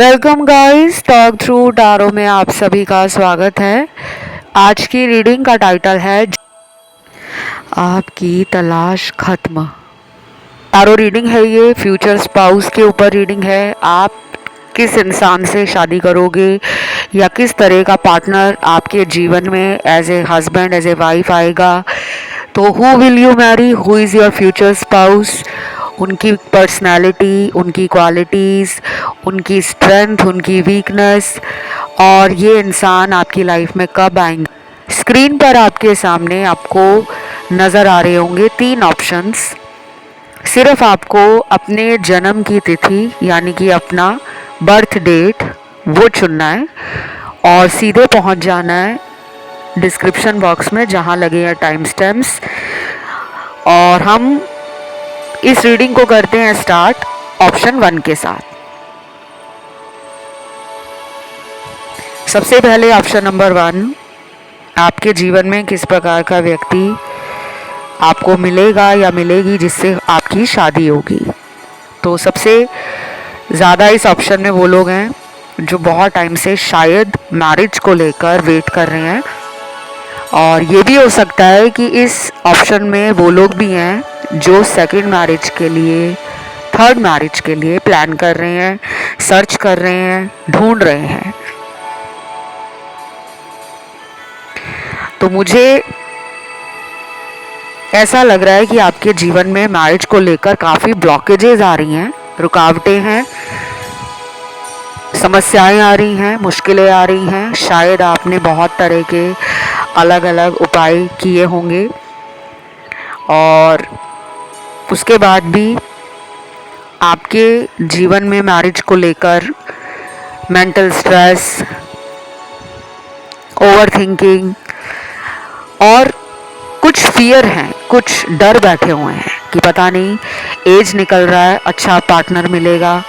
Welcome guys, talk through tarot में आप सभी का स्वागत है। आज की रीडिंग का टाइटल है आपकी तलाश खत्म। टारो रीडिंग है ये, फ्यूचर स्पाउस के ऊपर रीडिंग है। आप किस इंसान से शादी करोगे या किस तरह का पार्टनर आपके जीवन में as a husband as a wife आएगा। तो who will you marry, who is your future spouse, उनकी पर्सनालिटी, उनकी क्वालिटीज़, उनकी स्ट्रेंथ, उनकी वीकनेस, और ये इंसान आपकी लाइफ में कब आएंगे। स्क्रीन पर आपके सामने आपको नज़र आ रहे होंगे 3 ऑप्शंस। सिर्फ आपको अपने जन्म की तिथि यानी कि अपना बर्थ डेट वो चुनना है और सीधे पहुंच जाना है डिस्क्रिप्शन बॉक्स में जहां लगे हैं टाइम स्टैम्प्स। और हम इस रीडिंग को करते हैं स्टार्ट ऑप्शन 1 के साथ। सबसे पहले ऑप्शन नंबर 1, आपके जीवन में किस प्रकार का व्यक्ति आपको मिलेगा या मिलेगी जिससे आपकी शादी होगी। तो सबसे ज़्यादा इस ऑप्शन में वो लोग हैं जो बहुत टाइम से शायद मैरिज को लेकर वेट कर रहे हैं, और ये भी हो सकता है कि इस ऑप्शन में वो लोग भी हैं जो सेकंड मैरिज के लिए, थर्ड मैरिज के लिए प्लान कर रहे हैं, सर्च कर रहे हैं, ढूंढ रहे हैं। तो मुझे ऐसा लग रहा है कि आपके जीवन में मैरिज को लेकर काफ़ी ब्लॉकेजेस आ रही हैं, रुकावटें हैं, समस्याएं आ रही हैं, मुश्किलें आ रही हैं। शायद आपने बहुत तरह के अलग अलग उपाय किए होंगे और उसके बाद भी आपके जीवन में मैरिज को लेकर मेंटल स्ट्रेस, ओवर थिंकिंग और कुछ फियर हैं, कुछ डर बैठे हुए हैं कि पता नहीं एज निकल रहा है, अच्छा पार्टनर मिलेगा,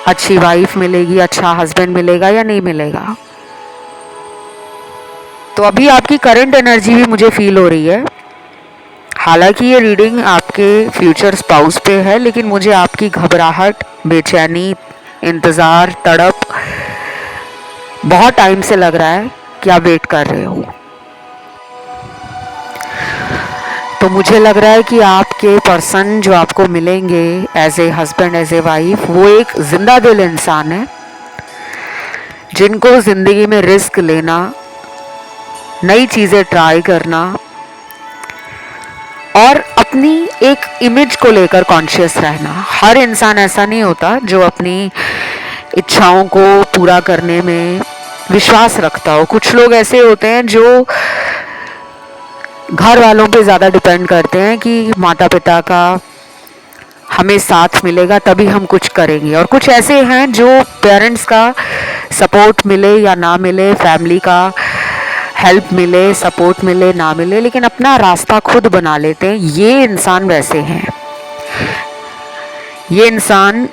अच्छी वाइफ मिलेगी, अच्छा हस्बैंड मिलेगा या नहीं मिलेगा। तो अभी आपकी करंट एनर्जी भी मुझे फील हो रही है। हालांकि ये रीडिंग आपके फ्यूचर स्पाउस पे है, लेकिन मुझे आपकी घबराहट, बेचैनी, इंतज़ार, तड़प बहुत टाइम से लग रहा है कि आप वेट कर रहे हो। तो मुझे लग रहा है कि आपके पर्सन जो आपको मिलेंगे as a husband, as a wife, वो एक जिंदा दिल इंसान है जिनको ज़िंदगी में रिस्क लेना, नई चीज़ें ट्राई करना और अपनी एक इमेज को लेकर कॉन्शियस रहना। हर इंसान ऐसा नहीं होता जो अपनी इच्छाओं को पूरा करने में विश्वास रखता हो। कुछ लोग ऐसे होते हैं जो घर वालों पे ज़्यादा डिपेंड करते हैं कि माता पिता का हमें साथ मिलेगा तभी हम कुछ करेंगे, और कुछ ऐसे हैं जो पेरेंट्स का सपोर्ट मिले या ना मिले, फैमिली का हेल्प मिले, सपोर्ट मिले ना मिले, लेकिन अपना रास्ता खुद बना लेते हैं। ये इंसान वैसे हैं। ये इंसान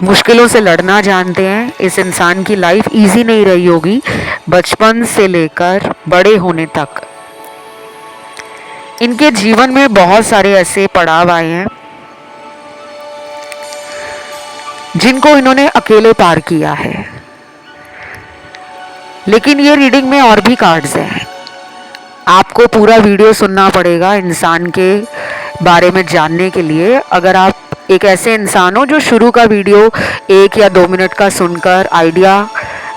मुश्किलों से लड़ना जानते हैं। इस इंसान की लाइफ इजी नहीं रही होगी बचपन से लेकर बड़े होने तक। इनके जीवन में बहुत सारे ऐसे पड़ाव आए हैं जिनको इन्होंने अकेले पार किया है। लेकिन ये रीडिंग में और भी कार्ड्स हैं। आपको पूरा वीडियो सुनना पड़ेगा इंसान के बारे में जानने के लिए। अगर आप एक ऐसे इंसान हो जो शुरू का वीडियो 1 या 2 मिनट का सुनकर आइडिया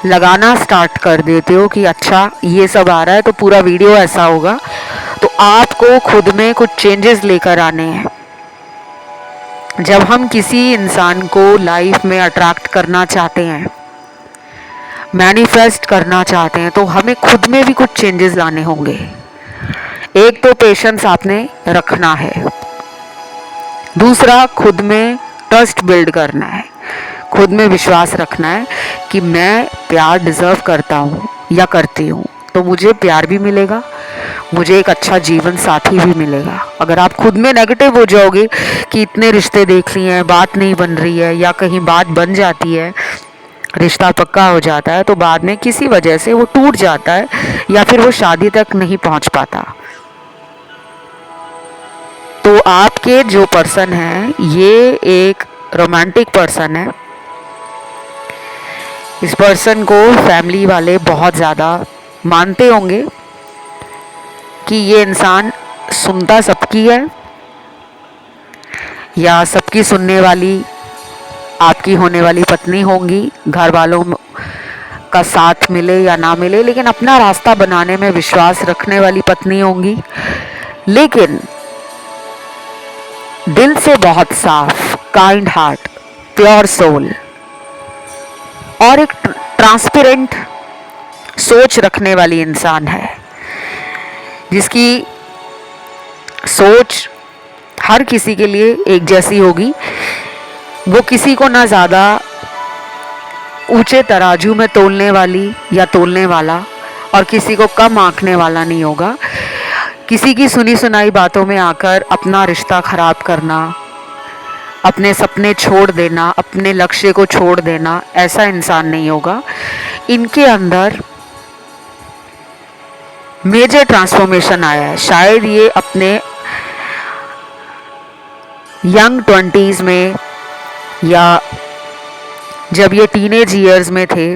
लगाना स्टार्ट कर देते हो कि अच्छा ये सब आ रहा है तो पूरा वीडियो ऐसा होगा, तो आपको खुद में कुछ चेंजेस लेकर आने हैं। जब हम किसी इंसान को लाइफ में अट्रैक्ट करना चाहते हैं, मैनिफेस्ट करना चाहते हैं, तो हमें खुद में भी कुछ चेंजेस लाने होंगे। एक तो पेशेंस आपने रखना है, दूसरा खुद में ट्रस्ट बिल्ड करना है, खुद में विश्वास रखना है कि मैं प्यार डिज़र्व करता हूँ या करती हूँ, तो मुझे प्यार भी मिलेगा, मुझे एक अच्छा जीवन साथी भी मिलेगा। अगर आप खुद में नेगेटिव हो जाओगे कि इतने रिश्ते देख लिए हैं, बात नहीं बन रही है, या कहीं बात बन जाती है, रिश्ता पक्का हो जाता है, तो बाद में किसी वजह से वो टूट जाता है या फिर वो शादी तक नहीं पहुंच पाता। तो आपके जो पर्सन है ये एक रोमांटिक पर्सन है, इस पर्सन को फैमिली वाले बहुत ज़्यादा मानते होंगे कि ये इंसान सुनता सबकी है, या सबकी सुनने वाली आपकी होने वाली पत्नी होंगी। घर वालों का साथ मिले या ना मिले, लेकिन अपना रास्ता बनाने में विश्वास रखने वाली पत्नी होंगी, लेकिन दिल से बहुत साफ, काइंड हार्ट, प्योर सोल और एक ट्रांसपेरेंट सोच रखने वाली इंसान है, जिसकी सोच हर किसी के लिए एक जैसी होगी। वो किसी को ना ज़्यादा ऊंचे तराजू में तोलने वाली या तोलने वाला और किसी को कम आंकने वाला नहीं होगा। किसी की सुनी सुनाई बातों में आकर अपना रिश्ता खराब करना, अपने सपने छोड़ देना, अपने लक्ष्य को छोड़ देना, ऐसा इंसान नहीं होगा। इनके अंदर मेजर ट्रांसफॉर्मेशन आया है। शायद ये अपने यंग 20s में या जब ये टीनेज ईयर्स में थे,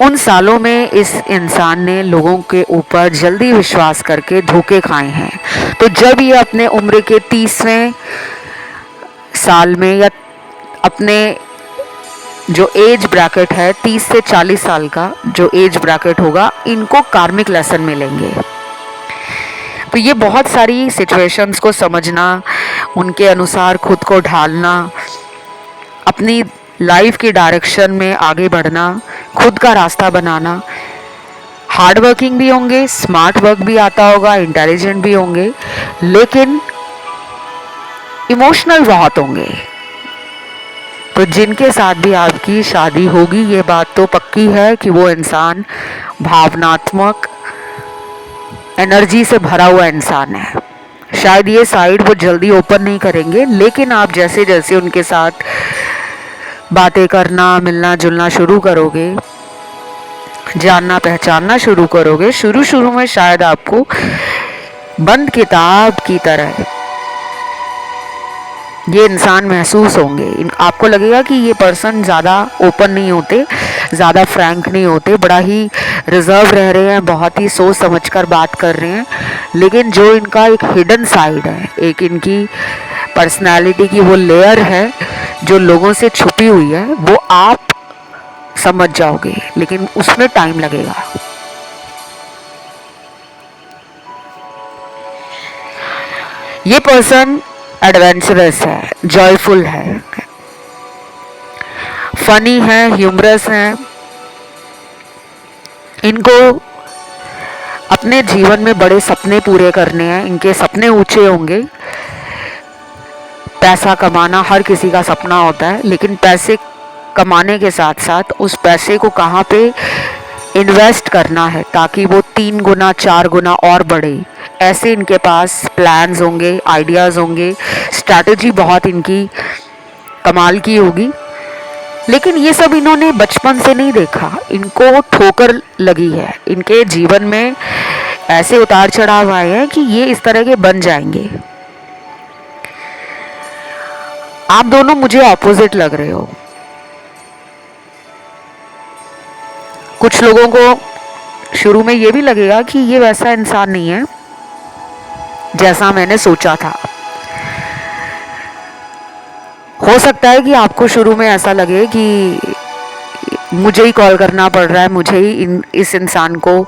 उन सालों में इस इंसान ने लोगों के ऊपर जल्दी विश्वास करके धोखे खाए हैं। तो जब ये अपने उम्र के 30वें साल में या अपने जो एज ब्रैकेट है 30 से 40 साल का जो एज ब्रैकेट होगा, इनको कार्मिक लेसन मिलेंगे। तो ये बहुत सारी सिचुएशंस को समझना, उनके अनुसार खुद को ढालना, अपनी लाइफ की डायरेक्शन में आगे बढ़ना, खुद का रास्ता बनाना। हार्ड वर्किंग भी होंगे, स्मार्ट वर्क भी आता होगा, इंटेलिजेंट भी होंगे, लेकिन इमोशनल बहुत होंगे। तो जिनके साथ भी आपकी शादी होगी, ये बात तो पक्की है कि वो इंसान भावनात्मक एनर्जी से भरा हुआ इंसान है। शायद ये साइड वो जल्दी ओपन नहीं करेंगे, लेकिन आप जैसे जैसे उनके साथ बातें करना, मिलना जुलना शुरू करोगे, जानना पहचानना शुरू करोगे, शुरू शुरू में शायद आपको बंद किताब की तरह ये इंसान महसूस होंगे। आपको लगेगा कि ये पर्सन ज़्यादा ओपन नहीं होते, ज़्यादा फ्रैंक नहीं होते, बड़ा ही रिजर्व रह रहे हैं, बहुत ही सोच समझकर बात कर रहे हैं। लेकिन जो इनका एक हिडन साइड है, एक इनकी पर्सनालिटी की वो लेयर है जो लोगों से छुपी हुई है, वो आप समझ जाओगे, लेकिन उसमें टाइम लगेगा। ये पर्सन एडवेंचरस है, जॉयफुल है, फनी है, ह्यूमरस है। इनको अपने जीवन में बड़े सपने पूरे करने हैं, इनके सपने ऊंचे होंगे। पैसा कमाना हर किसी का सपना होता है, लेकिन पैसे कमाने के साथ साथ उस पैसे को कहाँ पे इन्वेस्ट करना है ताकि वो 3 गुना 4 गुना और बढ़े, ऐसे इनके पास प्लान्स होंगे, आइडियाज़ होंगे, स्ट्रैटेजी बहुत इनकी कमाल की होगी। लेकिन ये सब इन्होंने बचपन से नहीं देखा, इनको ठोकर लगी है। इनके जीवन में ऐसे उतार चढ़ाव आए हैं कि ये इस तरह के बन जाएंगे। आप दोनों मुझे ऑपोजिट लग रहे हो। कुछ लोगों को शुरू में ये भी लगेगा कि ये वैसा इंसान नहीं है जैसा मैंने सोचा था। हो सकता है कि आपको शुरू में ऐसा लगे कि मुझे ही कॉल करना पड़ रहा है, मुझे ही इस इंसान को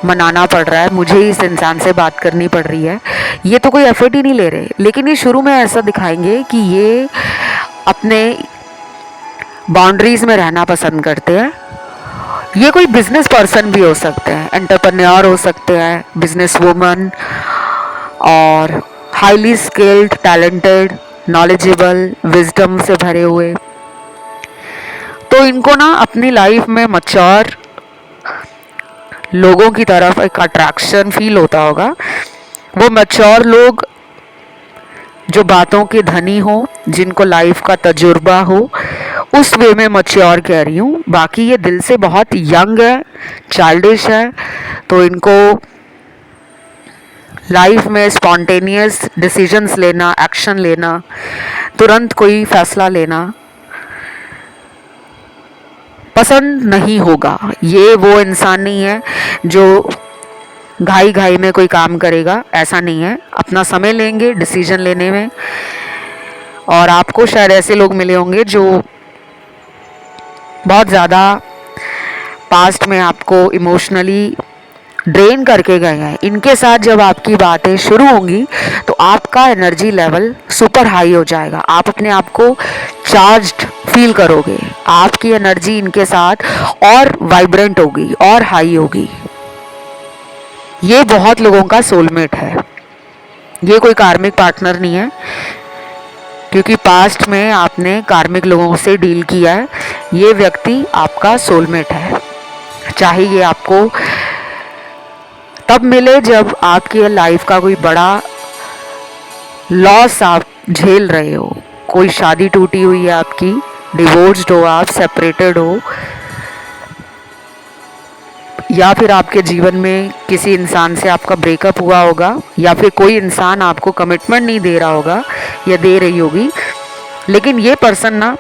मनाना पड़ रहा है, मुझे ही इस इंसान से बात करनी पड़ रही है, ये तो कोई एफर्ट ही नहीं ले रहे। लेकिन ये शुरू में ऐसा दिखाएंगे कि ये अपने बाउंड्रीज में रहना पसंद करते हैं। ये कोई बिजनेस पर्सन भी हो सकते हैं, एंटरप्रेन्योर हो सकते हैं, बिजनेस वूमन, और highly skilled, talented, knowledgeable, wisdom से भरे हुए। तो इनको ना अपनी लाइफ में मैच्योर लोगों की तरफ एक अट्रैक्शन फील होता होगा। वो मैच्योर लोग जो बातों के धनी हो, जिनको लाइफ का तजुर्बा हो, उस वे में मैच्योर कह रही हूँ। बाकी ये दिल से बहुत यंग है, चाइल्डिश है। तो इनको लाइफ में स्पॉन्टेनियस डिसीजंस लेना, एक्शन लेना, तुरंत कोई फैसला लेना, पसंद नहीं होगा। ये वो इंसान नहीं है जो घाई घाई में कोई काम करेगा, ऐसा नहीं है। अपना समय लेंगे डिसीजन लेने में। और आपको शायद ऐसे लोग मिले होंगे जो बहुत ज़्यादा पास्ट में आपको इमोशनली ड्रेन करके गए हैं। इनके साथ जब आपकी बातें शुरू होंगी तो आपका एनर्जी लेवल सुपर हाई हो जाएगा। आप अपने आप को चार्ज्ड फील करोगे। आपकी एनर्जी इनके साथ और वाइब्रेंट होगी और हाई होगी। ये बहुत लोगों का सोलमेट है। ये कोई कार्मिक पार्टनर नहीं है, क्योंकि पास्ट में आपने कार्मिक लोगों से डील किया है। ये व्यक्ति आपका सोलमेट है। चाहे ये आपको तब मिले जब आपकी लाइफ का कोई बड़ा लॉस आप झेल रहे हो, कोई शादी टूटी हुई है आपकी, डिवोर्स्ड हो आप, सेपरेटेड हो, या फिर आपके जीवन में किसी इंसान से आपका ब्रेकअप हुआ होगा, या फिर कोई इंसान आपको कमिटमेंट नहीं दे रहा होगा या दे रही होगी। लेकिन ये पर्सन ना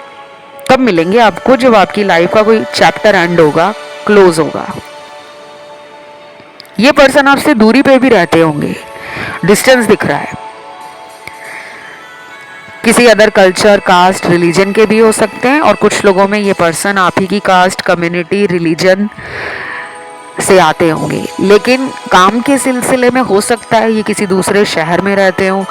तब मिलेंगे आपको जब आपकी लाइफ का कोई चैप्टर एंड होगा, क्लोज होगा। ये पर्सन आपसे दूरी पे भी रहते होंगे, डिस्टेंस दिख रहा है। किसी अदर कल्चर, कास्ट, रिलीजन के भी हो सकते हैं। और कुछ लोगों में ये पर्सन आप ही की कास्ट, कम्युनिटी, रिलीजन से आते होंगे। लेकिन काम के सिलसिले में हो सकता है ये किसी दूसरे शहर में रहते हो,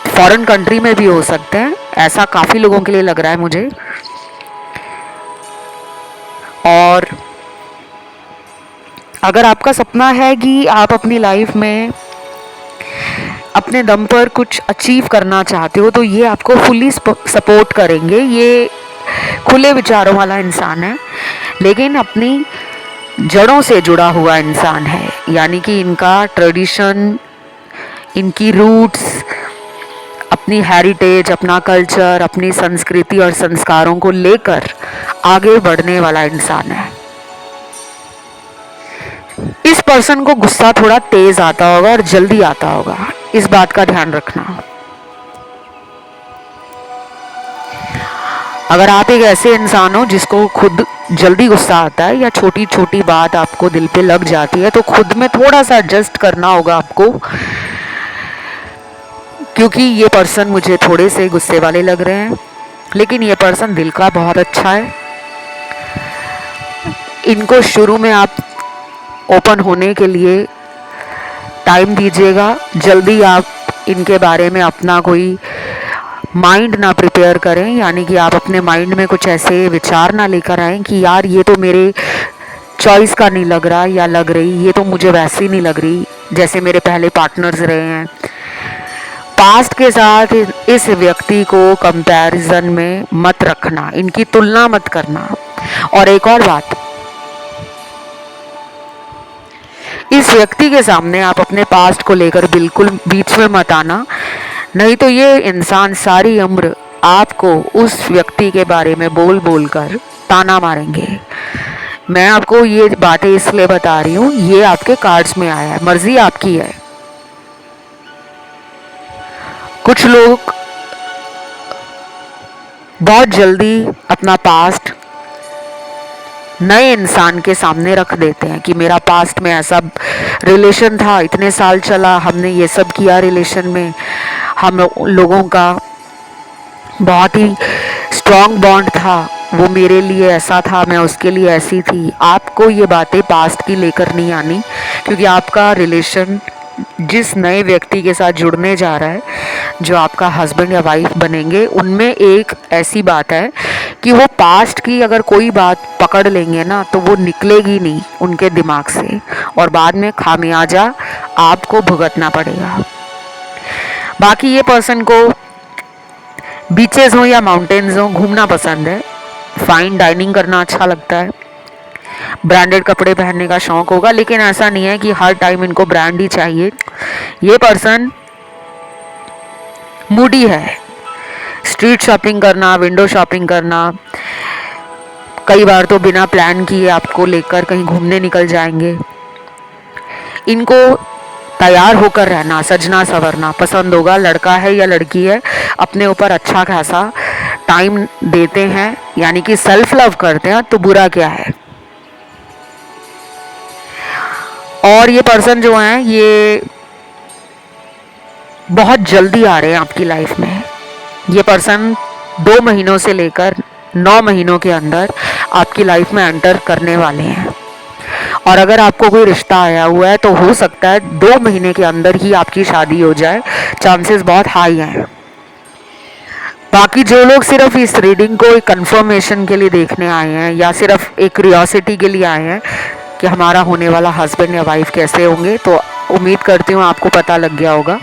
फॉरेन कंट्री में भी हो सकते हैं। ऐसा काफ़ी लोगों के लिए लग रहा है मुझे। और अगर आपका सपना है कि आप अपनी लाइफ में अपने दम पर कुछ अचीव करना चाहते हो, तो ये आपको फुली सपोर्ट करेंगे। ये खुले विचारों वाला इंसान है, लेकिन अपनी जड़ों से जुड़ा हुआ इंसान है। यानी कि इनका ट्रेडिशन, इनकी रूट्स, अपनी हेरिटेज, अपना कल्चर, अपनी संस्कृति और संस्कारों को लेकर आगे बढ़ने वाला इंसान है। इस पर्सन को गुस्सा थोड़ा तेज आता होगा और जल्दी आता होगा, इस बात का ध्यान रखना। अगर आप एक ऐसे इंसान हो जिसको खुद जल्दी गुस्सा आता है या छोटी छोटी बात आपको दिल पे लग जाती है, तो खुद में थोड़ा सा एडजस्ट करना होगा आपको, क्योंकि ये पर्सन मुझे थोड़े से गुस्से वाले लग रहे हैं। लेकिन ये पर्सन दिल का बहुत अच्छा है। इनको शुरू में आप ओपन होने के लिए टाइम दीजिएगा। जल्दी आप इनके बारे में अपना कोई माइंड ना प्रिपेयर करें, यानी कि आप अपने माइंड में कुछ ऐसे विचार ना लेकर आएँ कि यार ये तो मेरे चॉइस का नहीं लग रहा या लग रही, ये तो मुझे वैसी नहीं लग रही जैसे मेरे पहले पार्टनर्स रहे हैं। पास्ट के साथ इस व्यक्ति को कंपैरिजन में मत रखना, इनकी तुलना मत करना। और एक और बात, इस व्यक्ति के सामने आप अपने पास्ट को लेकर बिल्कुल बीच में मत आना, नहीं तो ये इंसान सारी उम्र आपको उस व्यक्ति के बारे में बोल बोल कर ताना मारेंगे। मैं आपको ये बातें इसलिए बता रही हूँ, ये आपके कार्ड्स में आया है, मर्जी आपकी है। कुछ लोग बहुत जल्दी अपना पास्ट नए इंसान के सामने रख देते हैं कि मेरा पास्ट में ऐसा रिलेशन था, इतने साल चला, हमने ये सब किया रिलेशन में, हम लोगों का बहुत ही स्ट्रॉन्ग बॉन्ड था, वो मेरे लिए ऐसा था, मैं उसके लिए ऐसी थी। आपको ये बातें पास्ट की लेकर नहीं आनी, क्योंकि आपका रिलेशन जिस नए व्यक्ति के साथ जुड़ने जा रहा है, जो आपका हस्बैंड या वाइफ बनेंगे, उनमें एक ऐसी बात है कि वो पास्ट की अगर कोई बात पकड़ लेंगे ना, तो वो निकलेगी नहीं उनके दिमाग से, और बाद में खामियाजा आपको भुगतना पड़ेगा। बाकी ये पर्सन को बीचेस हो या माउंटेन्स हो, घूमना पसंद है, फाइन डाइनिंग करना अच्छा लगता है, ब्रांडेड कपड़े पहनने का शौक होगा। लेकिन ऐसा नहीं है कि हर टाइम इनको ब्रांड ही चाहिए। ये पर्सन मूडी है, स्ट्रीट शॉपिंग करना, विंडो शॉपिंग करना, कई बार तो बिना प्लान किए आपको लेकर कहीं घूमने निकल जाएंगे। इनको तैयार होकर रहना, सजना संवरना पसंद होगा। लड़का है या लड़की है, अपने ऊपर अच्छा खासा टाइम देते हैं यानी कि सेल्फ लव करते हैं तो बुरा क्या है। और ये पर्सन जो है ये बहुत जल्दी आ रहे हैं आपकी लाइफ में। ये पर्सन 2 महीनों से लेकर 9 महीनों के अंदर आपकी लाइफ में एंटर करने वाले हैं। और अगर आपको कोई रिश्ता आया हुआ है तो हो सकता है 2 महीने के अंदर ही आपकी शादी हो जाए, चांसेस बहुत हाई हैं। बाकी जो लोग सिर्फ इस रीडिंग को एक कंफर्मेशन के लिए देखने आए हैं या सिर्फ एक क्यूरियोसिटी के लिए आए हैं कि हमारा होने वाला हस्बैंड या वाइफ कैसे होंगे, तो उम्मीद करती हूँ आपको पता लग गया होगा।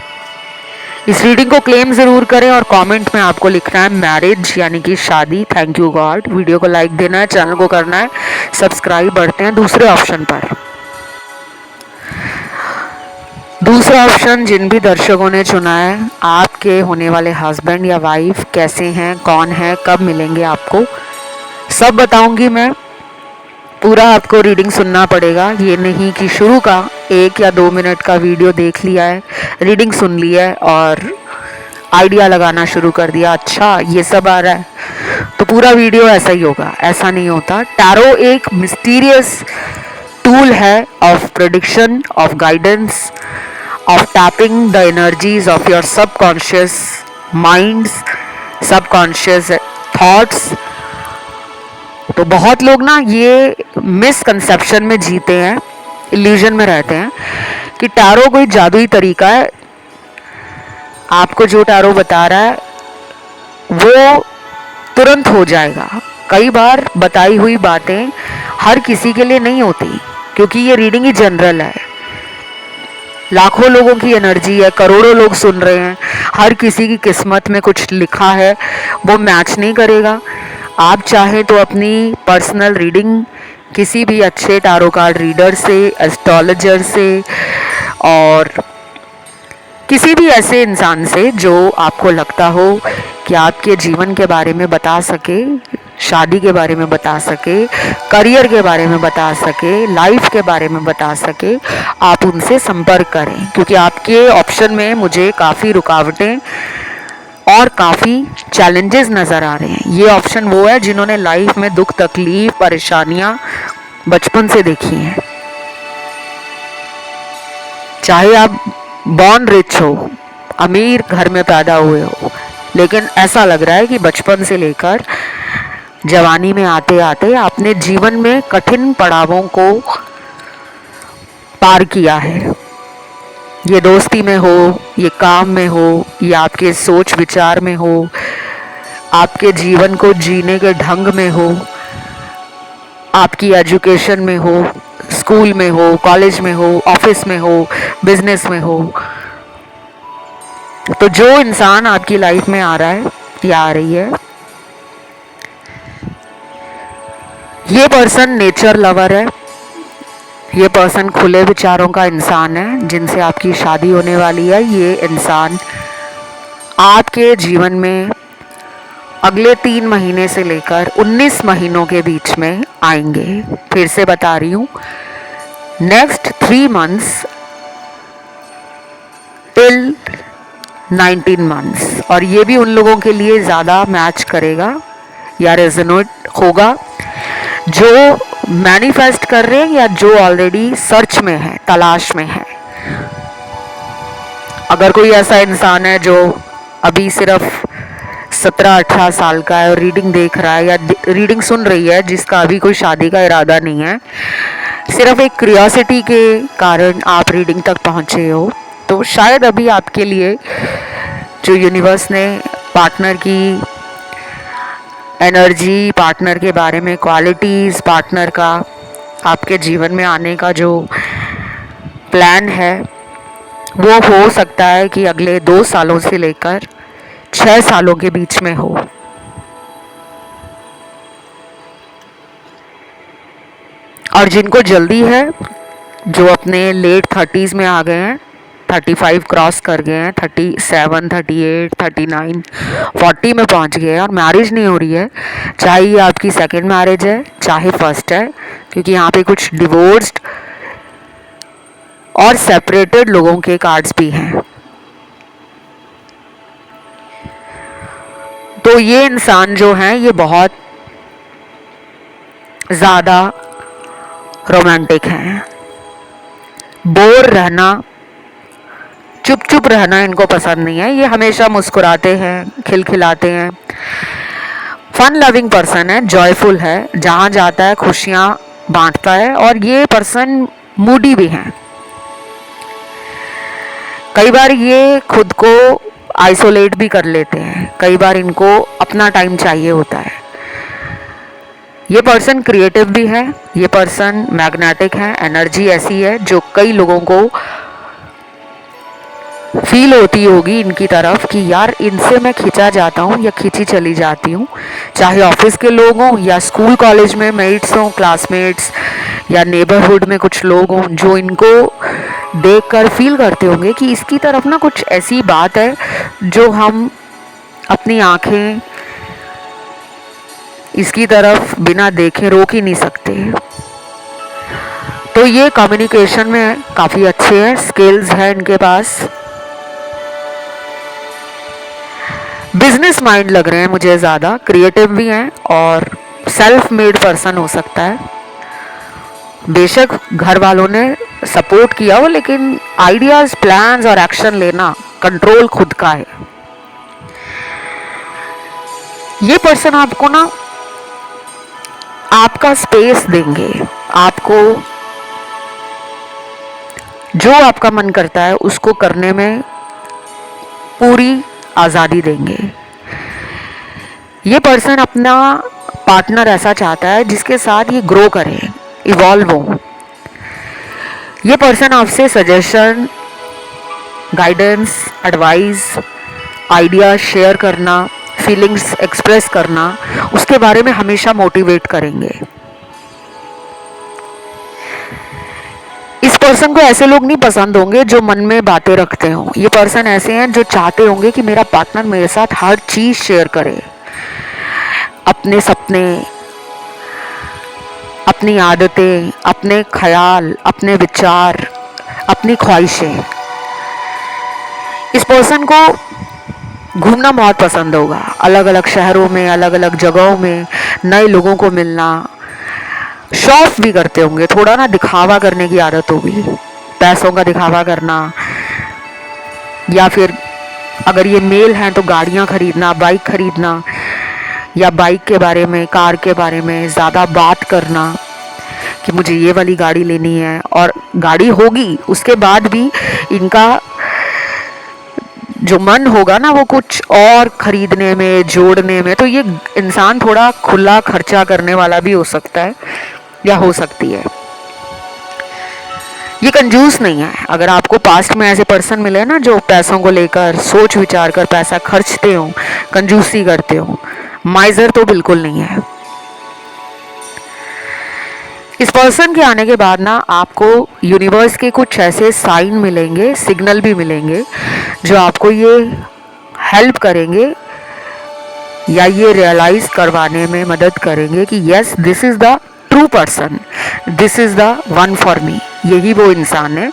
इस रीडिंग को क्लेम ज़रूर करें और कमेंट में आपको लिखना है मैरिज यानी कि शादी। Thank you God. वीडियो को लाइक देना है, चैनल को करना है सब्सक्राइब। बढ़ते हैं दूसरे ऑप्शन पर। दूसरा ऑप्शन जिन भी दर्शकों ने चुना है, आपके होने वाले हस्बैंड या वाइफ कैसे हैं, कौन है, कब मिलेंगे आपको, सब बताऊंगी मैं। पूरा आपको रीडिंग सुनना पड़ेगा, ये नहीं कि शुरू का 1 या 2 मिनट का वीडियो देख लिया है, रीडिंग सुन लिया है और आइडिया लगाना शुरू कर दिया, अच्छा ये सब आ रहा है तो पूरा वीडियो ऐसा ही होगा। ऐसा नहीं होता। टैरो एक मिस्टीरियस टूल है of prediction, of guidance, of tapping the energies of your subconscious minds, subconscious thoughts। तो बहुत लोग ना ये मिसकंसेप्शन में जीते हैं, इल्यूजन में रहते हैं कि टैरो कोई जादुई तरीका है। आपको जो टैरो बता रहा है वो तुरंत हो जाएगा। कई बार बताई हुई बातें हर किसी के लिए नहीं होती, क्योंकि ये रीडिंग ही जनरल है। लाखों लोगों की एनर्जी है, करोड़ों लोग सुन रहे हैं, हर किसी की किस्मत में कुछ लिखा है, वो मैच नहीं करेगा। आप चाहें तो अपनी पर्सनल रीडिंग किसी भी अच्छे टैरो कार्ड रीडर से, एस्ट्रोलॉजर से और किसी भी ऐसे इंसान से जो आपको लगता हो कि आपके जीवन के बारे में बता सके, शादी के बारे में बता सके, करियर के बारे में बता सके, लाइफ के बारे में बता सके, आप उनसे संपर्क करें। क्योंकि आपके ऑप्शन में मुझे काफ़ी रुकावटें और काफ़ी चैलेंजेस नज़र आ रहे हैं। ये ऑप्शन वो है जिन्होंने लाइफ में दुख, तकलीफ, परेशानियां बचपन से देखी हैं। चाहे आप बॉर्न रिच हो, अमीर घर में पैदा हुए हो, लेकिन ऐसा लग रहा है कि बचपन से लेकर जवानी में आते आते आपने जीवन में कठिन पड़ावों को पार किया है। ये दोस्ती में हो, ये काम में हो, ये आपके सोच विचार में हो, आपके जीवन को जीने के ढंग में हो, आपकी एजुकेशन में हो, स्कूल में हो, कॉलेज में हो, ऑफिस में हो, बिजनेस में हो। तो जो इंसान आपकी लाइफ में आ रहा है या आ रही है, ये पर्सन नेचर लवर है। ये पर्सन खुले विचारों का इंसान है जिनसे आपकी शादी होने वाली है। ये इंसान आपके जीवन में अगले 3 महीने से लेकर 19 महीनों के बीच में आएंगे। फिर से बता रही हूँ, नेक्स्ट 3 मंथ्स टिल 19 मंथ्स। और ये भी उन लोगों के लिए ज़्यादा मैच करेगा या रेजोनेट होगा जो मैनिफेस्ट कर रहे हैं या जो ऑलरेडी सर्च में है, तलाश में है। अगर कोई ऐसा इंसान है जो अभी सिर्फ 17-18 साल का है और रीडिंग देख रहा है या रीडिंग सुन रही है, जिसका अभी कोई शादी का इरादा नहीं है, सिर्फ एक क्यूरियोसिटी के कारण आप रीडिंग तक पहुंचे हो, तो शायद अभी आपके लिए जो यूनिवर्स ने पार्टनर की एनर्जी, पार्टनर के बारे में क्वालिटीज़, पार्टनर का आपके जीवन में आने का जो प्लान है, वो हो सकता है कि अगले 2 सालों से लेकर 6 सालों के बीच में हो। और जिनको जल्दी है, जो अपने लेट 30s में आ गए हैं, 35 क्रॉस कर गए हैं, 37, 38, 39, 40 में पहुंच गए हैं और मैरिज नहीं हो रही है, चाहे ये आपकी सेकेंड मैरिज है चाहे फर्स्ट है, क्योंकि यहाँ पे कुछ डिवोर्स्ड और सेपरेटेड लोगों के कार्ड्स भी हैं। तो ये इंसान जो है ये बहुत ज़्यादा रोमांटिक हैं। बोर रहना, चुप चुप रहना इनको पसंद नहीं है। ये हमेशा मुस्कुराते हैं, खिलखिलाते हैं। फन लविंग पर्सन है, जॉयफुल है, जहाँ जाता है खुशियाँ बांटता है। और ये पर्सन मूडी भी हैं। कई बार ये खुद को आइसोलेट भी कर लेते हैं, कई बार इनको अपना टाइम चाहिए होता है। ये पर्सन क्रिएटिव भी है, ये पर्सन मैग्नेटिक है। एनर्जी ऐसी है जो कई लोगों को फील होती होगी इनकी तरफ कि यार इनसे मैं खिंचा जाता हूँ या खिंची चली जाती हूँ। चाहे ऑफिस के लोग हों या स्कूल कॉलेज में मेट्स हों, क्लासमेट्स या नेबरहुड में कुछ लोग हों, जो इनको देखकर फील करते होंगे कि इसकी तरफ ना कुछ ऐसी बात है जो हम अपनी आंखें इसकी तरफ बिना देखे रोक ही नहीं सकते। तो ये कम्युनिकेशन में काफ़ी अच्छे हैं, स्किल्स हैं इनके पास। बिजनेस माइंड लग रहे हैं मुझे ज़्यादा, क्रिएटिव भी हैं और सेल्फ मेड पर्सन हो सकता है। बेशक घर वालों ने सपोर्ट किया हो, लेकिन आइडियाज़, प्लान्स और एक्शन लेना, कंट्रोल खुद का है। ये पर्सन आपको ना आपका स्पेस देंगे, आपको जो आपका मन करता है उसको करने में पूरी आज़ादी देंगे। ये पर्सन अपना पार्टनर ऐसा चाहता है जिसके साथ ये ग्रो करे, इवॉल्व हो। ये पर्सन आपसे suggestion, guidance, advice, idea share करना, फीलिंग्स एक्सप्रेस करना, उसके बारे में हमेशा मोटिवेट करेंगे। इस पर्सन को ऐसे लोग नहीं पसंद होंगे जो मन में बातें रखते हों। ये पर्सन ऐसे हैं जो चाहते होंगे कि मेरा पार्टनर मेरे साथ हर चीज़ शेयर करे, अपने सपने, अपनी आदतें, अपने ख्याल, अपने विचार, अपनी ख्वाहिशें। इस पर्सन को घूमना बहुत पसंद होगा, अलग अलग शहरों में, अलग अलग जगहों में नए लोगों को मिलना। शौक भी करते होंगे, थोड़ा ना दिखावा करने की आदत होगी, पैसों का दिखावा करना, या फिर अगर ये मेल हैं तो गाड़ियाँ खरीदना, बाइक खरीदना, या बाइक के बारे में, कार के बारे में ज़्यादा बात करना कि मुझे ये वाली गाड़ी लेनी है। और गाड़ी होगी उसके बाद भी इनका जो मन होगा ना वो कुछ और खरीदने में, जोड़ने में। तो ये इंसान थोड़ा खुला खर्चा करने वाला भी हो सकता है या हो सकती है। ये कंजूस नहीं है। अगर आपको पास्ट में ऐसे पर्सन मिले ना जो पैसों को लेकर सोच विचार कर पैसा खर्चते हो, कंजूसी करते हो, माइजर तो बिल्कुल नहीं है। इस पर्सन के आने के बाद ना आपको यूनिवर्स के कुछ ऐसे साइन मिलेंगे, सिग्नल भी मिलेंगे जो आपको ये हेल्प करेंगे या ये रियलाइज करवाने में मदद करेंगे कि yes, this is the true person, this is the one for me. यही वो इंसान है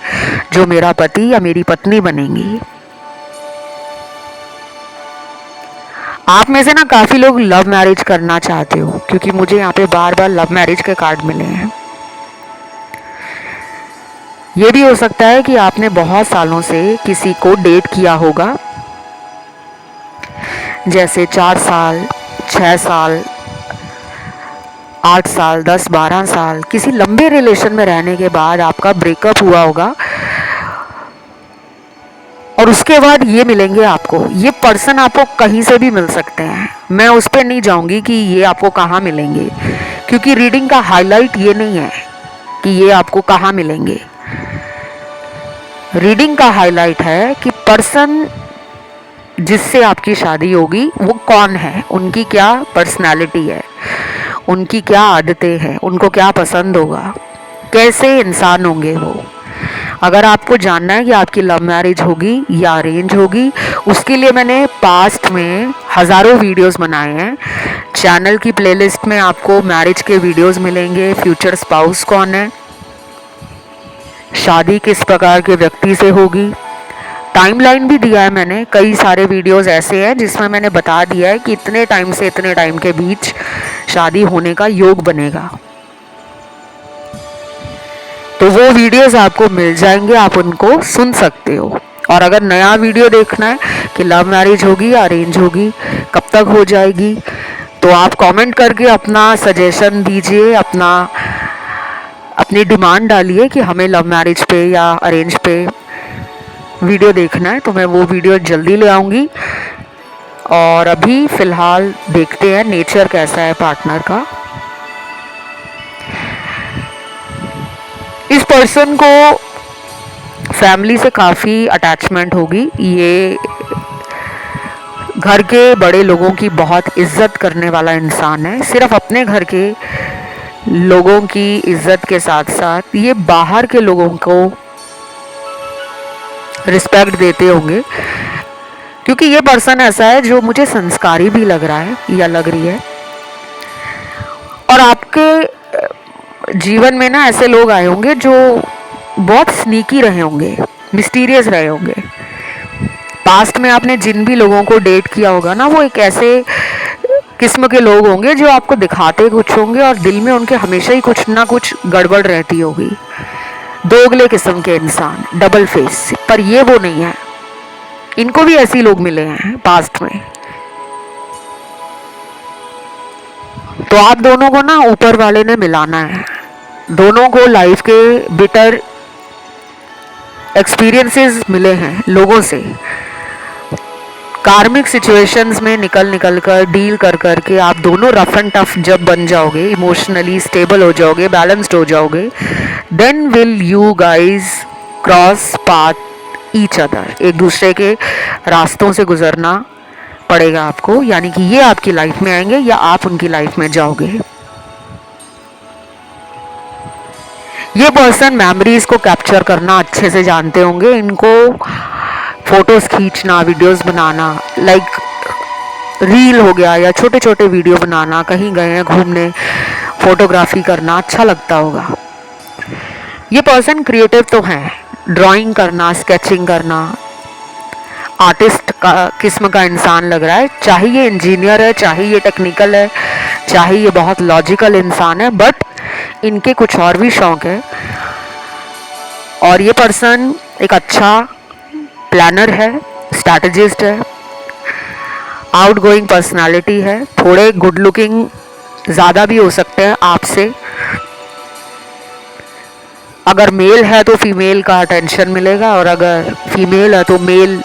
जो मेरा पति या मेरी पत्नी बनेंगी। आप में से ना काफ़ी लोग लव मैरिज करना चाहते हो, क्योंकि मुझे यहाँ पे बार बार लव मैरिज के कार्ड मिले हैं। ये भी हो सकता है कि आपने बहुत सालों से किसी को डेट किया होगा, जैसे 4 साल, 6 साल, 8 साल, 10, 12 साल, किसी लंबे रिलेशन में रहने के बाद आपका ब्रेकअप हुआ होगा और उसके बाद ये मिलेंगे आपको। ये पर्सन आपको कहीं से भी मिल सकते हैं। मैं उस पर नहीं जाऊंगी कि ये आपको कहाँ मिलेंगे, क्योंकि रीडिंग का हाईलाइट ये नहीं है कि ये आपको कहाँ मिलेंगे। रीडिंग का हाईलाइट है कि पर्सन जिससे आपकी शादी होगी वो कौन है, उनकी क्या पर्सनालिटी है, उनकी क्या आदतें हैं, उनको क्या पसंद होगा, कैसे इंसान होंगे वो। अगर आपको जानना है कि आपकी लव मैरिज होगी या अरेंज होगी, उसके लिए मैंने पास्ट में हज़ारों वीडियोस बनाए हैं। चैनल की प्लेलिस्ट में आपको मैरिज के वीडियोस मिलेंगे, फ्यूचर स्पाउस कौन है, शादी किस प्रकार के व्यक्ति से होगी, टाइमलाइन भी दिया है मैंने, कई सारे वीडियोस ऐसे हैं जिसमें मैंने बता दिया है कि इतने टाइम से इतने टाइम के बीच शादी होने का योग बनेगा। तो वो वीडियोस आपको मिल जाएंगे, आप उनको सुन सकते हो। और अगर नया वीडियो देखना है कि लव मैरिज होगी या अरेंज होगी, कब तक हो जाएगी, तो आप कमेंट करके अपना सजेशन दीजिए, अपनी डिमांड डालिए कि हमें लव मैरिज पे या अरेंज पे वीडियो देखना है, तो मैं वो वीडियो जल्दी ले आऊँगी। और अभी फ़िलहाल देखते हैं नेचर कैसा है पार्टनर का। इस पर्सन को फैमिली से काफ़ी अटैचमेंट होगी। ये घर के बड़े लोगों की बहुत इज्जत करने वाला इंसान है। सिर्फ अपने घर के लोगों की इज्जत के साथ साथ ये बाहर के लोगों को रिस्पेक्ट देते होंगे, क्योंकि ये पर्सन ऐसा है जो मुझे संस्कारी भी लग रहा है या लग रही है। और आपके जीवन में ना ऐसे लोग आए होंगे जो बहुत स्नीकी रहे होंगे, मिस्टीरियस रहे होंगे। पास्ट में आपने जिन भी लोगों को डेट किया होगा ना, वो एक ऐसे किस्म के लोग होंगे जो आपको दिखाते कुछ होंगे और दिल में उनके हमेशा ही कुछ ना कुछ गड़बड़ रहती होगी। दोगले किस्म के इंसान, डबल फेस। पर ये वो नहीं है, इनको भी ऐसे लोग मिले हैं पास्ट में। तो आप दोनों को ना ऊपर वाले ने मिलाना है। दोनों को लाइफ के बिटर एक्सपीरियंसेस मिले हैं लोगों से। कार्मिक सिचुएशंस में निकल कर डील कर के आप दोनों रफ एंड टफ जब बन जाओगे, इमोशनली स्टेबल हो जाओगे, बैलेंस्ड हो जाओगे, then will you guys cross path each other. एक दूसरे के रास्तों से गुजरना पड़ेगा आपको, यानी कि ये आपकी लाइफ में आएंगे या आप उनकी लाइफ में जाओगे। ये पर्सन मेमोरीज को कैप्चर करना अच्छे से जानते होंगे। इनको फोटोज खींचना, वीडियोस बनाना, लाइक रील हो गया या छोटे छोटे वीडियो बनाना, कहीं गए हैं घूमने, फोटोग्राफी करना अच्छा लगता होगा। ये पर्सन क्रिएटिव तो है, ड्राइंग करना, स्केचिंग करना, आर्टिस्ट का किस्म का इंसान लग रहा है। चाहे ये इंजीनियर है, चाहे ये टेक्निकल है, चाहे ये बहुत लॉजिकल इंसान है, बट इनके कुछ और भी शौक है। और ये पर्सन एक अच्छा प्लानर है, स्ट्रैटेजिस्ट है, आउटगोइंग पर्सनालिटी है, थोड़े गुड लुकिंग ज़्यादा भी हो सकते हैं आपसे। अगर मेल है तो फीमेल का अटेंशन मिलेगा, और अगर फीमेल है तो मेल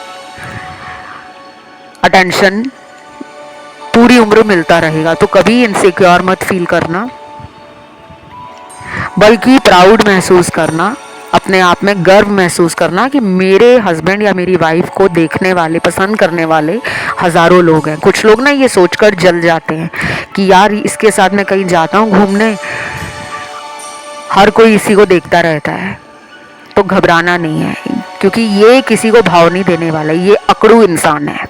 अटेंशन पूरी उम्र मिलता रहेगा। तो कभी इनसिक्योर मत फील करना, बल्कि प्राउड महसूस करना, अपने आप में गर्व महसूस करना कि मेरे हस्बैंड या मेरी वाइफ को देखने वाले, पसंद करने वाले हज़ारों लोग हैं। कुछ लोग ना ये सोचकर जल जाते हैं कि यार इसके साथ मैं कहीं जाता हूँ घूमने, हर कोई इसी को देखता रहता है। तो घबराना नहीं है, क्योंकि ये किसी को भाव नहीं देने वाला, ये अकड़ू इंसान है,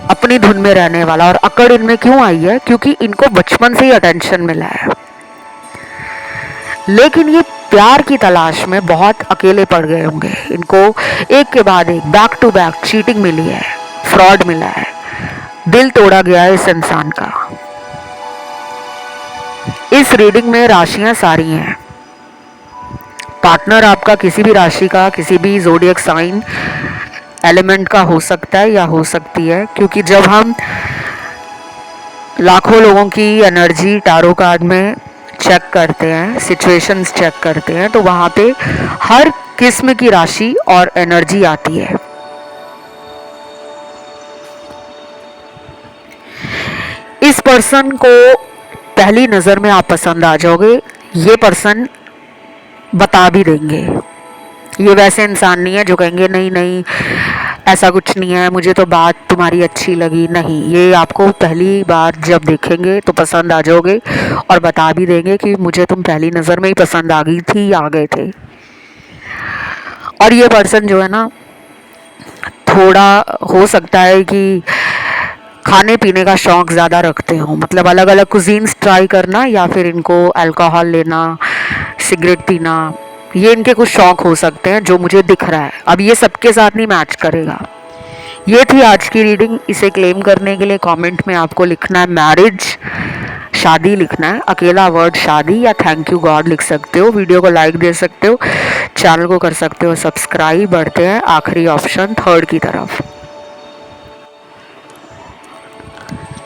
अपनी धुन में रहने वाला। और अकड़ इनमें क्यों आई है? क्योंकि इनको बचपन से ही अटेंशन मिला है, लेकिन ये प्यार की तलाश में बहुत अकेले पड़ गए होंगे। इनको एक के बाद एक, बैक टू बैक चीटिंग मिली है, फ्रॉड मिला है, दिल तोड़ा गया है इस इंसान का। इस रीडिंग में राशियां सारी हैं। पार्टनर आपका किसी भी राशि का, किसी भी ज़ोडिएक साइन एलिमेंट का हो सकता है या हो सकती है, क्योंकि जब हम लाखों लोगों की एनर्जी टैरो कार्ड में चेक करते हैं, सिचुएशंस चेक करते हैं, तो वहाँ पे हर किस्म की राशि और एनर्जी आती है। इस पर्सन को पहली नज़र में आप पसंद आ जाओगे। ये पर्सन बता भी देंगे। ये वैसे इंसान नहीं है जो कहेंगे नहीं नहीं ऐसा कुछ नहीं है, मुझे तो बात तुम्हारी अच्छी लगी। नहीं, ये आपको पहली बार जब देखेंगे तो पसंद आ जाओगे और बता भी देंगे कि मुझे तुम पहली नज़र में ही पसंद आ गई थी या आ गए थे। और ये पर्सन जो है ना, थोड़ा हो सकता है कि खाने पीने का शौक़ ज़्यादा रखते हो, मतलब अलग अलग कुजीन्स ट्राई करना, या फिर इनको अल्कोहल लेना, सिगरेट पीना, ये इनके कुछ शौक हो सकते हैं जो मुझे दिख रहा है। अब ये सबके साथ नहीं मैच करेगा। ये थी आज की रीडिंग। इसे क्लेम करने के लिए कमेंट में आपको लिखना है मैरिज, शादी लिखना है, अकेला वर्ड शादी, या थैंक यू गॉड लिख सकते हो। वीडियो को लाइक दे सकते हो, चैनल को कर सकते हो सब्सक्राइब। बढ़ते हैं आखिरी ऑप्शन थर्ड की तरफ।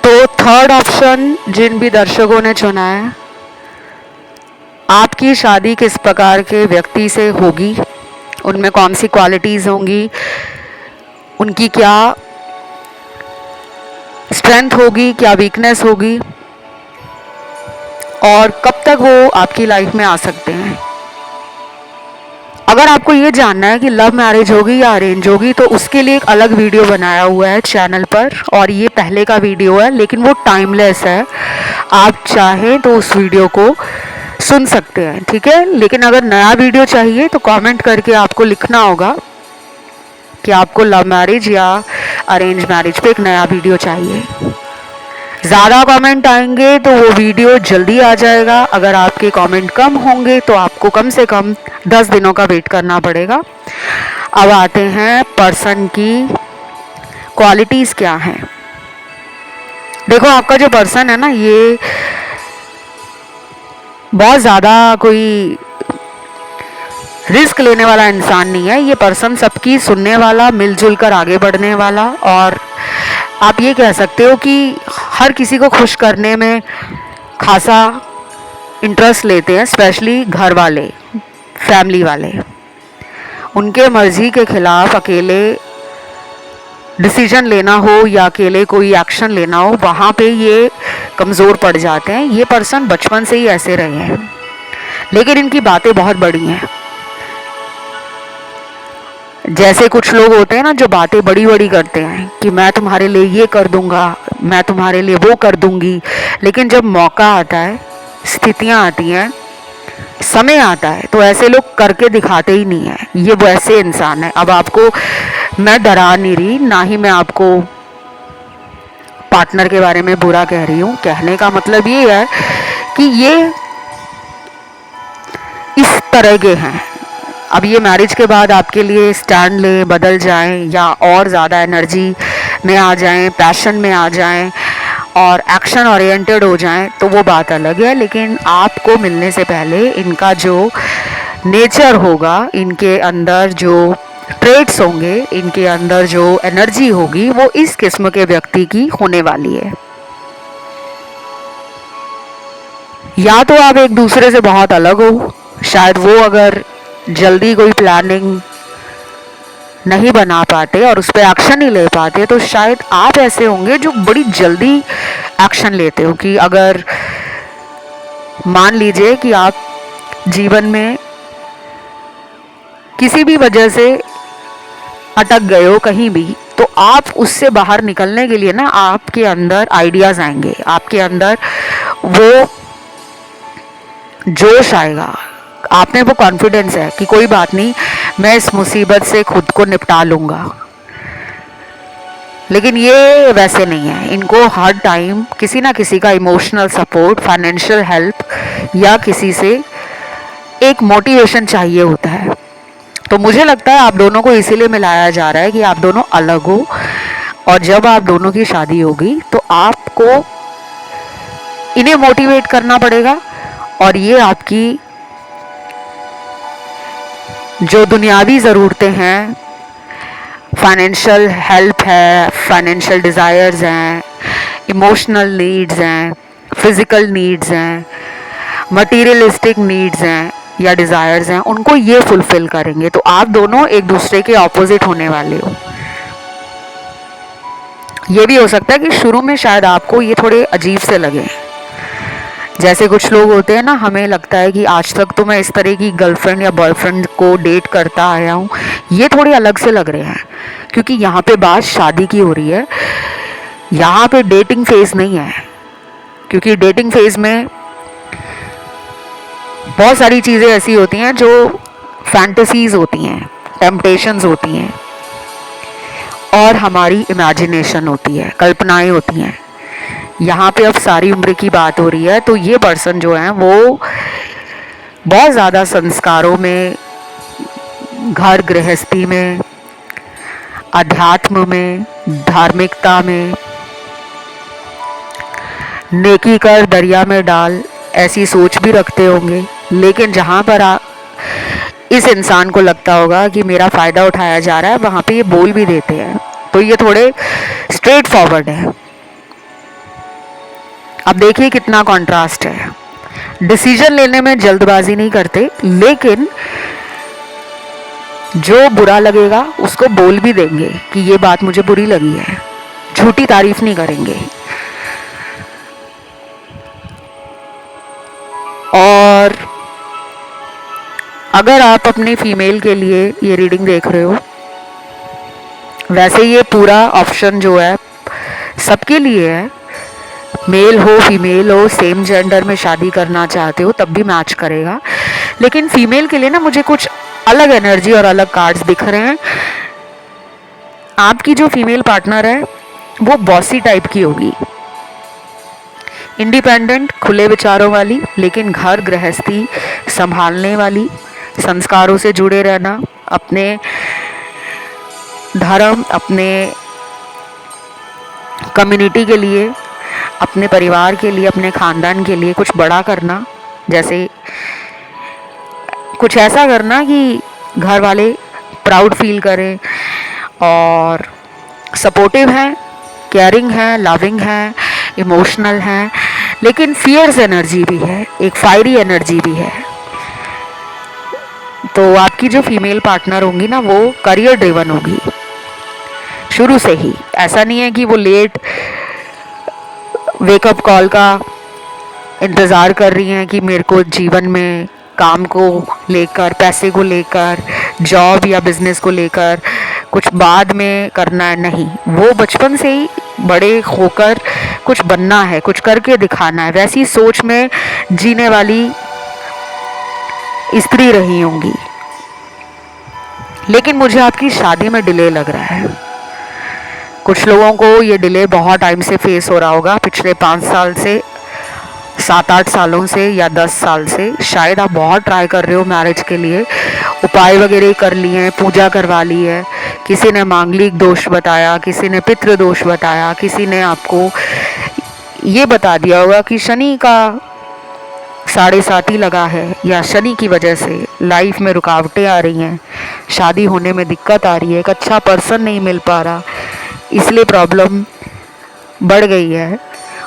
तो थर्ड ऑप्शन जिन भी दर्शकों ने चुना है, आपकी शादी किस प्रकार के व्यक्ति से होगी, उनमें कौन सी क्वालिटीज़ होंगी, उनकी क्या स्ट्रेंथ होगी, क्या वीकनेस होगी, और कब तक वो आपकी लाइफ में आ सकते हैं। अगर आपको ये जानना है कि लव मैरिज होगी या अरेंज होगी, तो उसके लिए एक अलग वीडियो बनाया हुआ है चैनल पर, और ये पहले का वीडियो है लेकिन वो टाइमलेस है। आप चाहें तो उस वीडियो को सुन सकते हैं, ठीक है। लेकिन अगर नया वीडियो चाहिए तो कमेंट करके आपको लिखना होगा कि आपको लव मैरिज या अरेंज मैरिज पे एक नया वीडियो चाहिए। ज़्यादा कमेंट आएंगे तो वो वीडियो जल्दी आ जाएगा। अगर आपके कमेंट कम होंगे तो आपको कम से कम 10 दिनों का वेट करना पड़ेगा। अब आते हैं पर्सन की क्वालिटीज़ क्या हैं। देखो, आपका जो पर्सन है ना, ये बहुत ज़्यादा कोई रिस्क लेने वाला इंसान नहीं है। ये पर्सन सबकी सुनने वाला, मिलजुल कर आगे बढ़ने वाला, और आप ये कह सकते हो कि हर किसी को खुश करने में खासा इंटरेस्ट लेते हैं, स्पेशली घर वाले, फैमिली वाले। उनके मर्जी के खिलाफ अकेले डिसीजन लेना हो या अकेले कोई एक्शन लेना हो, वहाँ पे ये कमज़ोर पड़ जाते हैं। ये पर्सन बचपन से ही ऐसे रहे हैं, लेकिन इनकी बातें बहुत बड़ी हैं। जैसे कुछ लोग होते हैं ना जो बातें बड़ी बड़ी करते हैं कि मैं तुम्हारे लिए ये कर दूंगा, मैं तुम्हारे लिए वो कर दूंगी, लेकिन जब मौका आता है, स्थितियां आती हैं, समय आता है, तो ऐसे लोग करके दिखाते ही नहीं है। ये वैसे इंसान है। अब आपको मैं डरा नहीं रही, ना ही मैं आपको पार्टनर के बारे में बुरा कह रही हूँ। कहने का मतलब ये है कि ये इस तरह के हैं। अब ये मैरिज के बाद आपके लिए स्टैंड ले, बदल जाएं, या और ज़्यादा एनर्जी में आ जाएं, पैशन में आ जाएं और एक्शन ओरिएंटेड हो जाएं, तो वो बात अलग है। लेकिन आपको मिलने से पहले इनका जो नेचर होगा, इनके अंदर जो ट्रेट्स होंगे, इनके अंदर जो एनर्जी होगी, वो इस किस्म के व्यक्ति की होने वाली है। या तो आप एक दूसरे से बहुत अलग हो, शायद वो अगर जल्दी कोई प्लानिंग नहीं बना पाते और उस पर एक्शन नहीं ले पाते, तो शायद आप ऐसे होंगे जो बड़ी जल्दी एक्शन लेते हो। कि अगर मान लीजिए कि आप जीवन में किसी भी वजह से अटक गए हो कहीं भी, तो आप उससे बाहर निकलने के लिए ना, आपके अंदर आइडियाज़ आएंगे, आपके अंदर वो जोश आएगा, आप में वो कॉन्फिडेंस है कि कोई बात नहीं, मैं इस मुसीबत से खुद को निपटा लूँगा। लेकिन ये वैसे नहीं है। इनको हर टाइम किसी ना किसी का इमोशनल सपोर्ट, फाइनेंशियल हेल्प, या किसी से एक मोटिवेशन चाहिए होता है। तो मुझे लगता है आप दोनों को इसीलिए मिलाया जा रहा है कि आप दोनों अलग हो, और जब आप दोनों की शादी होगी तो आपको इन्हें मोटिवेट करना पड़ेगा, और ये आपकी जो दुनियावी ज़रूरतें हैं, फाइनेंशियल हेल्प है, फाइनेंशियल डिज़ायर्स हैं, इमोशनल नीड्स हैं, फिज़िकल नीड्स हैं, मटीरियलिस्टिक नीड्स हैं या डिज़ायर्स हैं, उनको ये फुलफ़िल करेंगे। तो आप दोनों एक दूसरे के ऑपोजिट होने वाले हो। ये भी हो सकता है कि शुरू में शायद आपको ये थोड़े अजीब से लगे। जैसे कुछ लोग होते हैं ना, हमें लगता है कि आज तक तो मैं इस तरह की गर्लफ्रेंड या बॉयफ्रेंड को डेट करता आया हूँ, ये थोड़े अलग से लग रहे हैं, क्योंकि यहाँ पे बात शादी की हो रही है। यहाँ पे डेटिंग फेज़ नहीं है, क्योंकि डेटिंग फेज़ में बहुत सारी चीज़ें ऐसी होती हैं जो फैंटेसीज होती हैं, टेम्पटेशंस होती हैं, और हमारी इमेजिनेशन होती है, कल्पनाएं होती हैं। यहाँ पे अब सारी उम्र की बात हो रही है। तो ये पर्सन जो है वो बहुत ज़्यादा संस्कारों में, घर गृहस्थी में, अध्यात्म में, धार्मिकता में, नेकी कर दरिया में डाल, ऐसी सोच भी रखते होंगे। लेकिन जहाँ पर इस इंसान को लगता होगा कि मेरा फ़ायदा उठाया जा रहा है, वहाँ पे ये बोल भी देते हैं। तो ये थोड़े स्ट्रेट फॉरवर्ड है। अब देखिए कितना कॉन्ट्रास्ट है। डिसीजन लेने में जल्दबाजी नहीं करते, लेकिन जो बुरा लगेगा उसको बोल भी देंगे कि ये बात मुझे बुरी लगी है। झूठी तारीफ नहीं करेंगे। और अगर आप अपनी फीमेल के लिए ये रीडिंग देख रहे हो, वैसे ये पूरा ऑप्शन जो है सबके लिए है। मेल हो फीमेल हो, सेम जेंडर में शादी करना चाहते हो तब भी मैच करेगा। लेकिन फीमेल के लिए ना मुझे कुछ अलग एनर्जी और अलग कार्ड्स दिख रहे हैं। आपकी जो फीमेल पार्टनर है वो बॉसी टाइप की होगी, इंडिपेंडेंट, खुले विचारों वाली, लेकिन घर गृहस्थी संभालने वाली, संस्कारों से जुड़े रहना, अपने धर्म, अपने कम्युनिटी के लिए, अपने परिवार के लिए, अपने ख़ानदान के लिए कुछ बड़ा करना। जैसे कुछ ऐसा करना कि घर वाले प्राउड फील करें, और सपोर्टिव हैं, केयरिंग हैं, लविंग हैं, इमोशनल हैं, लेकिन फियर्स एनर्जी भी है, एक फायरी एनर्जी भी है। तो आपकी जो फीमेल पार्टनर होंगी ना वो करियर ड्रिवन होगी शुरू से ही। ऐसा नहीं है कि वो लेट वेकअप कॉल का इंतज़ार कर रही हैं कि मेरे को जीवन में काम को लेकर, पैसे को लेकर, जॉब या बिजनेस को लेकर कुछ बाद में करना है। नहीं, वो बचपन से ही बड़े होकर कुछ बनना है, कुछ करके दिखाना है, वैसी सोच में जीने वाली स्त्री रही होंगी। लेकिन मुझे आपकी शादी में डिले लग रहा है। कुछ लोगों को ये डिले बहुत टाइम से फेस हो रहा होगा, पिछले 5 साल से, 7-8 सालों से या 10 साल से। शायद आप बहुत ट्राई कर रहे हो मैरिज के लिए, उपाय वगैरह कर लिए हैं, पूजा करवा ली है, किसी ने मांगलिक दोष बताया, किसी ने पितृ दोष बताया, किसी ने आपको ये बता दिया होगा कि शनि का 7.5 लगा है, या शनि की वजह से लाइफ में रुकावटें आ रही हैं, शादी होने में दिक्कत आ रही है, एक अच्छा पर्सन नहीं मिल पा रहा, इसलिए प्रॉब्लम बढ़ गई है।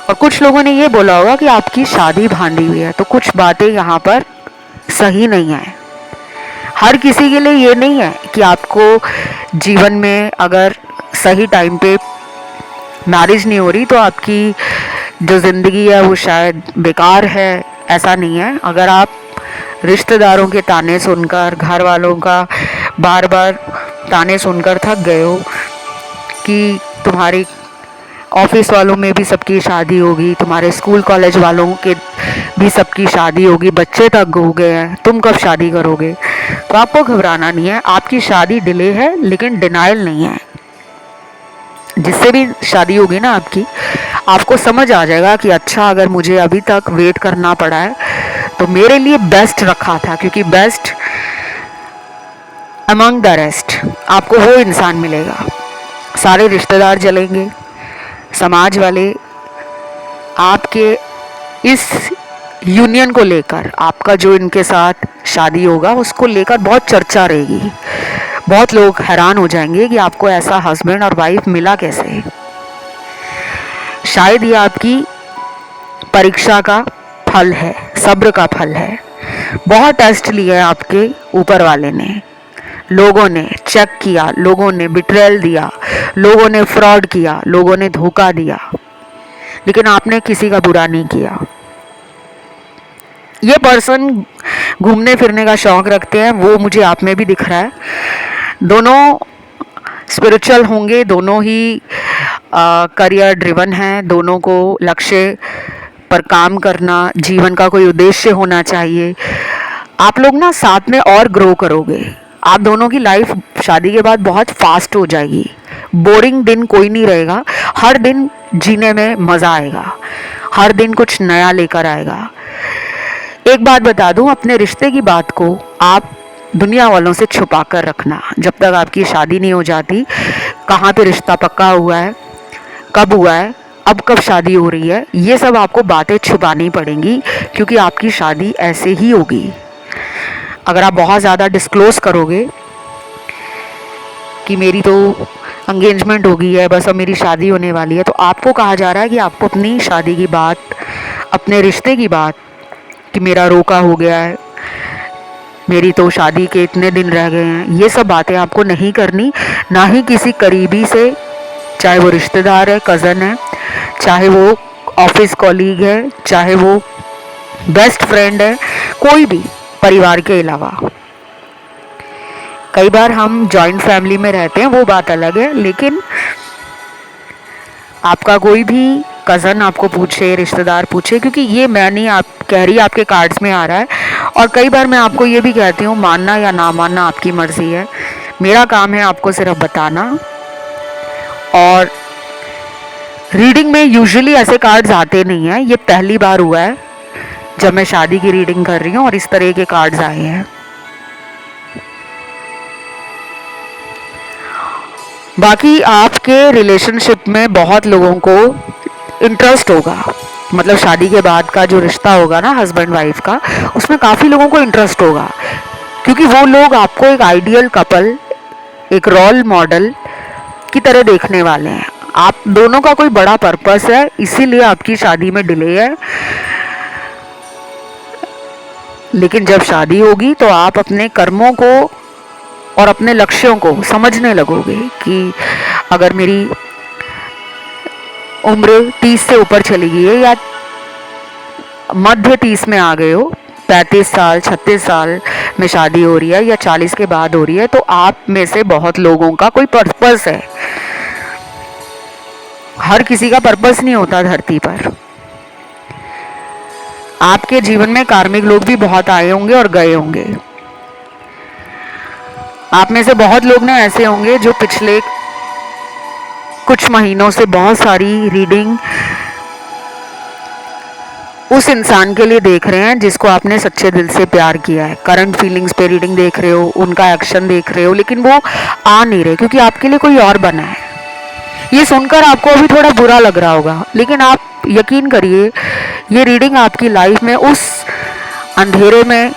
और कुछ लोगों ने ये बोला होगा कि आपकी शादी भांडी हुई है। तो कुछ बातें यहाँ पर सही नहीं है। हर किसी के लिए ये नहीं है कि आपको जीवन में अगर सही टाइम पे मैरिज नहीं हो रही तो आपकी जो ज़िंदगी है वो शायद बेकार है। ऐसा नहीं है। अगर आप रिश्तेदारों के ताने सुनकर, घर वालों का बार बार ताने सुनकर थक गए हो कि तुम्हारी ऑफिस वालों में भी सबकी शादी होगी, तुम्हारे स्कूल कॉलेज वालों के भी सबकी शादी होगी, बच्चे तक हो गए हैं, तुम कब शादी करोगे, तो आपको घबराना नहीं है। आपकी शादी डिले है लेकिन डिनाइल नहीं है। जिससे भी शादी होगी ना आपकी, आपको समझ आ जाएगा कि अच्छा, अगर मुझे अभी तक वेट करना पड़ा है तो मेरे लिए बेस्ट रखा था, क्योंकि बेस्ट अमंग द रेस्ट आपको वो इंसान मिलेगा। सारे रिश्तेदार जलेंगे, समाज वाले आपके इस यूनियन को लेकर, आपका जो इनके साथ शादी होगा उसको लेकर बहुत चर्चा रहेगी। बहुत लोग हैरान हो जाएंगे कि आपको ऐसा हस्बैंड और वाइफ मिला कैसे। शायद ये आपकी परीक्षा का फल है, सब्र का फल है। बहुत टेस्ट लिए हैं आपके ऊपर वाले ने, लोगों ने चेक किया, लोगों ने बिट्रेयल दिया, लोगों ने फ्रॉड किया, लोगों ने धोखा दिया, लेकिन आपने किसी का बुरा नहीं किया। ये पर्सन घूमने फिरने का शौक रखते हैं, वो मुझे आप में भी दिख रहा है। दोनों स्पिरिचुअल होंगे, दोनों ही करियर ड्रिवन हैं, दोनों को लक्ष्य पर काम करना, जीवन का कोई उद्देश्य होना चाहिए। आप लोग ना साथ में और ग्रो करोगे। आप दोनों की लाइफ शादी के बाद बहुत फास्ट हो जाएगी। बोरिंग दिन कोई नहीं रहेगा। हर दिन जीने में मज़ा आएगा, हर दिन कुछ नया लेकर आएगा। एक बात बता दूं, अपने रिश्ते की बात को आप दुनिया वालों से छुपा कर रखना जब तक आपकी शादी नहीं हो जाती। कहाँ पे रिश्ता पक्का हुआ है, कब हुआ है, अब कब शादी हो रही है, ये सब आपको बातें छुपानी पड़ेंगी, क्योंकि आपकी शादी ऐसे ही होगी। अगर आप बहुत ज़्यादा डिस्क्लोज करोगे कि मेरी तो एंगेजमेंट हो गई है, बस अब मेरी शादी होने वाली है, तो आपको कहा जा रहा है कि आपको अपनी शादी की बात, अपने रिश्ते की बात, कि मेरा रोका हो गया है, मेरी तो शादी के इतने दिन रह गए हैं, ये सब बातें आपको नहीं करनी। ना ही किसी करीबी से, चाहे वो रिश्तेदार है, कज़न है, चाहे वो ऑफिस कॉलीग है, चाहे वो बेस्ट फ्रेंड है, कोई भी परिवार के अलावा। कई बार हम जॉइंट फैमिली में रहते हैं, वो बात अलग है, लेकिन आपका कोई भी कज़न आपको पूछे, रिश्तेदार पूछे, क्योंकि ये मैं नहीं आप कह रही, आपके कार्ड्स में आ रहा है। और कई बार मैं आपको ये भी कहती हूँ, मानना या ना मानना आपकी मर्ज़ी है, मेरा काम है आपको सिर्फ बताना। और रीडिंग में यूजुअली ऐसे कार्ड्स आते नहीं हैं, ये पहली बार हुआ है जब मैं शादी की रीडिंग कर रही हूँ और इस तरह के कार्ड्स आए हैं। बाकी आपके रिलेशनशिप में बहुत लोगों को इंटरेस्ट होगा, मतलब शादी के बाद का जो रिश्ता होगा ना हस्बैंड वाइफ का, उसमें काफ़ी लोगों को इंटरेस्ट होगा, क्योंकि वो लोग आपको एक आइडियल कपल, एक रोल मॉडल की तरह देखने वाले हैं। आप दोनों का कोई बड़ा पर्पस है, इसीलिए आपकी शादी में डिले है। लेकिन जब शादी होगी तो आप अपने कर्मों को और अपने लक्ष्यों को समझने लगोगे कि अगर मेरी उम्र 30 से ऊपर चली गई है, या मध्य 30 में आ गए हो, 35 साल 36 साल में शादी हो रही है, या 40 के बाद हो रही है, तो आप में से बहुत लोगों का कोई पर्पस है। हर किसी का पर्पस नहीं होता धरती पर। आपके जीवन में कार्मिक लोग भी बहुत आए होंगे और गए होंगे। आप में से बहुत लोग ना ऐसे होंगे जो पिछले कुछ महीनों से बहुत सारी रीडिंग उस इंसान के लिए देख रहे हैं जिसको आपने सच्चे दिल से प्यार किया है। करंट फीलिंग्स पे रीडिंग देख रहे हो, उनका एक्शन देख रहे हो, लेकिन वो आ नहीं रहे क्योंकि आपके लिए कोई और बना है। ये सुनकर आपको अभी थोड़ा बुरा लग रहा होगा, लेकिन आप यकीन करिए, ये रीडिंग आपकी लाइफ में उस अंधेरे में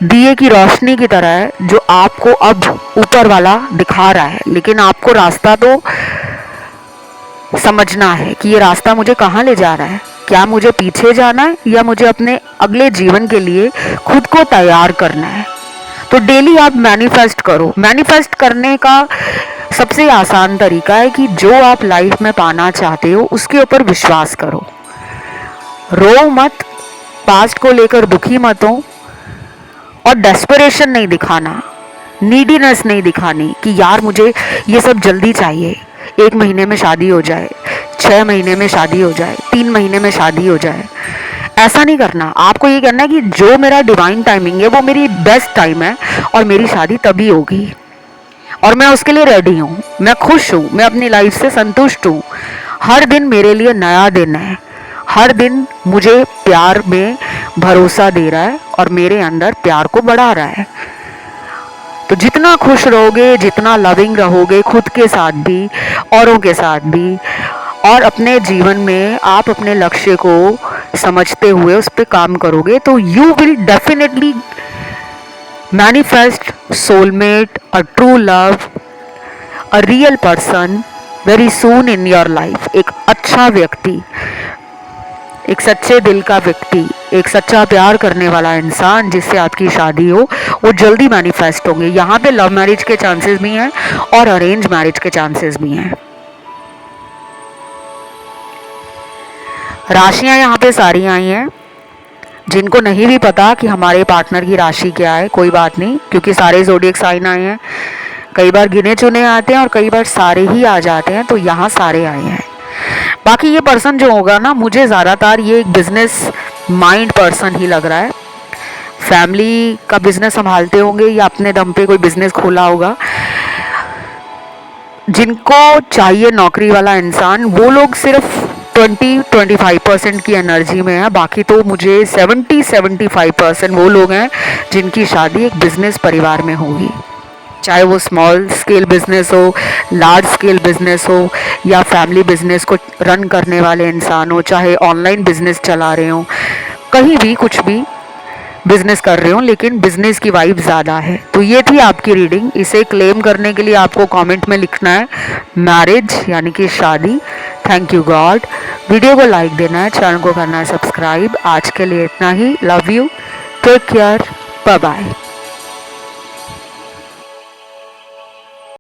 दिए की रोशनी की तरह है जो आपको अब ऊपर वाला दिखा रहा है। लेकिन आपको रास्ता तो समझना है कि ये रास्ता मुझे कहाँ ले जा रहा है। क्या मुझे पीछे जाना है या मुझे अपने अगले जीवन के लिए खुद को तैयार करना है। तो डेली आप मैनिफेस्ट करो। मैनिफेस्ट करने का सबसे आसान तरीका है कि जो आप लाइफ में पाना चाहते हो उसके ऊपर विश्वास करो। रो मत, पास्ट को लेकर दुखी मत हो, और डेस्परेशन नहीं दिखाना, नीडीनेस नहीं दिखानी कि यार मुझे ये सब जल्दी चाहिए, 1 महीने में शादी हो जाए, 6 महीने में शादी हो जाए, 3 महीने में शादी हो जाए। ऐसा नहीं करना। आपको ये कहना है कि जो मेरा डिवाइन टाइमिंग है वो मेरी बेस्ट टाइम है और मेरी शादी तभी होगी और मैं उसके लिए रेडी हूँ, मैं खुश हूँ, मैं अपनी लाइफ से संतुष्ट हूँ। हर दिन मेरे लिए नया दिन है, हर दिन मुझे प्यार में भरोसा दे रहा है और मेरे अंदर प्यार को बढ़ा रहा है। तो जितना खुश रहोगे, जितना लविंग रहोगे, खुद के साथ भी, औरों के साथ भी, और अपने जीवन में आप अपने लक्ष्य को समझते हुए उस पर काम करोगे, तो you will definitely manifest soulmate, a true love, a real person very soon in your life. एक अच्छा व्यक्ति, एक सच्चे दिल का व्यक्ति, एक सच्चा प्यार करने वाला इंसान जिससे आपकी शादी हो, वो जल्दी मैनिफेस्ट होंगे। यहाँ पे लव मैरिज के चांसेस भी हैं और अरेंज मैरिज के चांसेस भी हैं। राशियाँ यहाँ पे सारी आई हैं। जिनको नहीं भी पता कि हमारे पार्टनर की राशि क्या है, कोई बात नहीं, क्योंकि सारे ज़ोडिएक साइन आए हैं। कई बार गिने चुने आते हैं और कई बार सारे ही आ जाते हैं, तो यहाँ सारे आए हैं। बाकी ये पर्सन जो होगा ना, मुझे ज़्यादातर ये एक बिजनेस माइंड पर्सन ही लग रहा है। फैमिली का बिजनेस संभालते होंगे या अपने दम पे कोई बिजनेस खोला होगा। जिनको चाहिए नौकरी वाला इंसान, वो लोग सिर्फ 20-25% की एनर्जी में है, बाकी तो मुझे 70-75% वो लोग हैं जिनकी शादी एक बिजनेस परिवार में होगी, चाहे वो स्मॉल स्केल बिजनेस हो, लार्ज स्केल बिजनेस हो, या फैमिली बिजनेस को रन करने वाले इंसान हो, चाहे ऑनलाइन बिजनेस चला रहे हो, कहीं भी कुछ भी बिजनेस कर रहे हो, लेकिन बिजनेस की वाइब ज़्यादा है। तो ये थी आपकी रीडिंग। इसे क्लेम करने के लिए आपको कमेंट में लिखना है मैरिज यानी कि शादी। Thank you God. वीडियो को लाइक देना है, चैनल को करना है सब्सक्राइब। आज के लिए इतना ही। Love you, take care, bye bye.